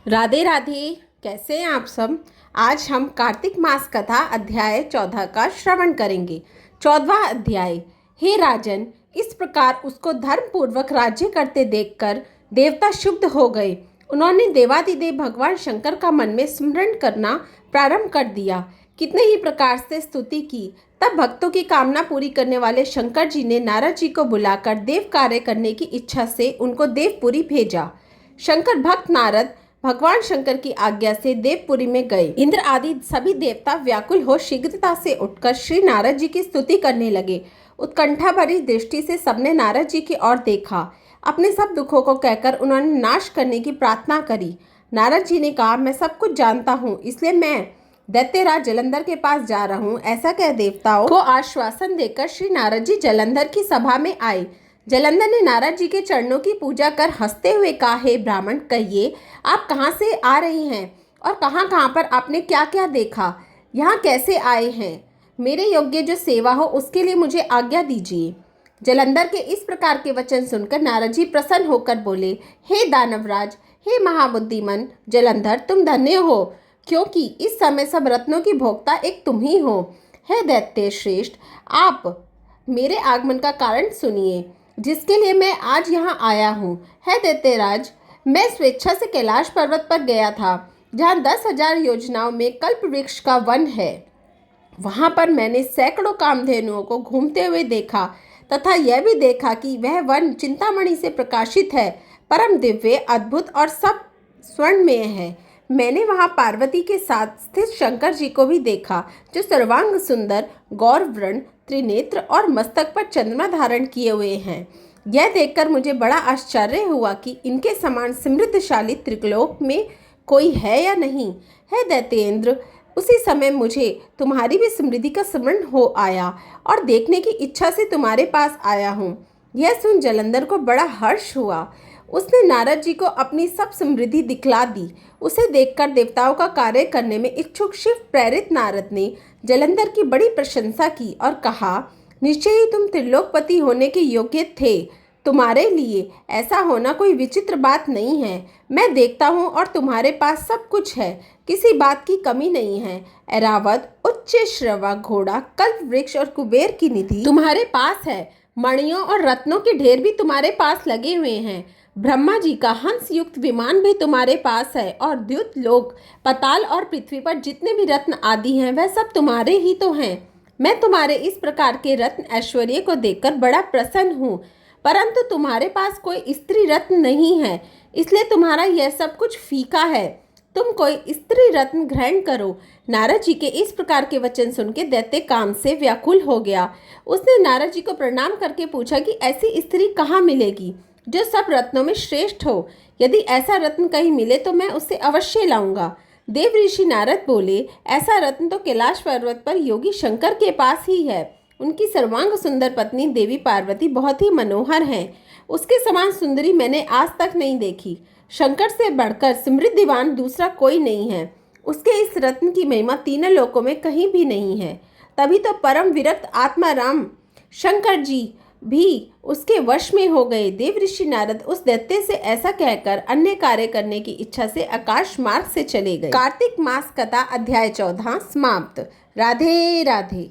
राधे राधे। कैसे हैं आप सब। आज हम कार्तिक मास कथा अध्याय 14 का श्रवण करेंगे। 14वां अध्याय। हे राजन, इस प्रकार उसको धर्मपूर्वक राज्य करते देखकर देवता क्षुब्ध हो गए। उन्होंने देवादिदेव भगवान शंकर का मन में स्मरण करना प्रारंभ कर दिया। कितने ही प्रकार से स्तुति की। तब भक्तों की कामना पूरी करने वाले शंकर जी ने नारद जी को बुलाकर देव कार्य करने की इच्छा से उनको देवपुरी भेजा। शंकर भक्त नारद भगवान शंकर की आज्ञा से देवपुरी में गए। इंद्र आदि सभी देवता व्याकुल हो शीघ्रता से उठकर श्री नारद जी की स्तुति करने लगे। उत्कंठा भरी दृष्टि से सबने नारद जी की ओर देखा। अपने सब दुखों को कहकर उन्होंने नाश करने की प्रार्थना करी। नारद जी ने कहा, मैं सब कुछ जानता हूँ, इसलिए मैं दैत्यराज जलंधर के पास जा रहा हूँ। ऐसा कह देवताओं को आश्वासन देकर श्री नारद जी जलंधर की सभा में आए। जलंधर ने नारद जी के चरणों की पूजा कर हंसते हुए कहा, हे ब्राह्मण, कहिए आप कहाँ से आ रहे हैं और कहाँ कहाँ पर आपने क्या क्या देखा, यहाँ कैसे आए हैं। मेरे योग्य जो सेवा हो उसके लिए मुझे आज्ञा दीजिए। जलंधर के इस प्रकार के वचन सुनकर नारद जी प्रसन्न होकर बोले, हे दानवराज, हे महाबुद्धिमन जलंधर, तुम धन्य हो, क्योंकि इस समय सब रत्नों की भोक्ता एक तुम ही हो। हे दैत्य श्रेष्ठ, आप मेरे आगमन का कारण सुनिए, जिसके लिए मैं आज यहाँ आया हूँ। है दैत्यराज, मैं स्वेच्छा से कैलाश पर्वत पर गया था, जहाँ 10,000 योजनाओं में कल्प वृक्ष का वन है। वहाँ पर मैंने सैकड़ों कामधेनुओं को घूमते हुए देखा तथा यह भी देखा कि वह वन चिंतामणि से प्रकाशित है, परम दिव्य, अद्भुत और सब स्वर्णमय है। मैंने वहाँ पार्वती के साथ स्थित शंकर जी को भी देखा, जो सर्वांग सुंदर, गौरवर्ण, त्रिनेत्र और मस्तक पर चंद्रमा धारण किए हुए हैं। यह देखकर मुझे बड़ा आश्चर्य हुआ कि इनके समान समृद्धशाली त्रिलोक में कोई है या नहीं। है दैत्येंद्र, उसी समय मुझे तुम्हारी भी समृद्धि का स्मरण हो आया और देखने की इच्छा से तुम्हारे पास आया हूँ। यह सुन जलंधर को बड़ा हर्ष हुआ। उसने नारद जी को अपनी सब समृद्धि दिखला दी। उसे देखकर देवताओं का कार्य करने में इच्छुक शिव प्रेरित नारद ने जलंधर की बड़ी प्रशंसा की और कहा, निश्चय ही तुम त्रिलोकपति होने के योग्य थे। तुम्हारे लिए ऐसा होना कोई विचित्र बात नहीं है। मैं देखता हूँ और तुम्हारे पास सब कुछ है, किसी बात की कमी नहीं है। ऐरावत, उच्च श्रवा, घोड़ा, कल्प वृक्ष और कुबेर की निधि तुम्हारे पास है। मणियों और रत्नों के ढेर भी तुम्हारे पास लगे हुए हैं। ब्रह्मा जी का हंस युक्त विमान भी तुम्हारे पास है और द्युत लोक, पताल और पृथ्वी पर जितने भी रत्न आदि हैं वह सब तुम्हारे ही तो हैं। मैं तुम्हारे इस प्रकार के रत्न ऐश्वर्य को देखकर बड़ा प्रसन्न हूँ, परंतु तुम्हारे पास कोई स्त्री रत्न नहीं है, इसलिए तुम्हारा यह सब कुछ फीका है। तुम कोई स्त्री रत्न ग्रहण करो। नारद जी के इस प्रकार के वचन सुन के दैत्य काम से व्याकुल हो गया। उसने नारद जी को प्रणाम करके पूछा कि ऐसी स्त्री कहाँ मिलेगी जो सब रत्नों में श्रेष्ठ हो। यदि ऐसा रत्न कहीं मिले तो मैं उसे अवश्य लाऊंगा। देव ऋषि नारद बोले, ऐसा रत्न तो कैलाश पर्वत पर योगी शंकर के पास ही है। उनकी सर्वांग सुंदर पत्नी देवी पार्वती बहुत ही मनोहर हैं। उसके समान सुंदरी मैंने आज तक नहीं देखी। शंकर से बढ़कर समृद्धिवान दूसरा कोई नहीं है। उसके इस रत्न की महिमा तीनों लोकों में कहीं भी नहीं है। तभी तो परम विरक्त आत्मा राम शंकर जी भी उसके वश में हो गए। देव ऋषि नारद उस दैत्य से ऐसा कहकर अन्य कार्य करने की इच्छा से आकाश मार्ग से चले गए। कार्तिक मास कथा अध्याय 14 समाप्त। राधे राधे।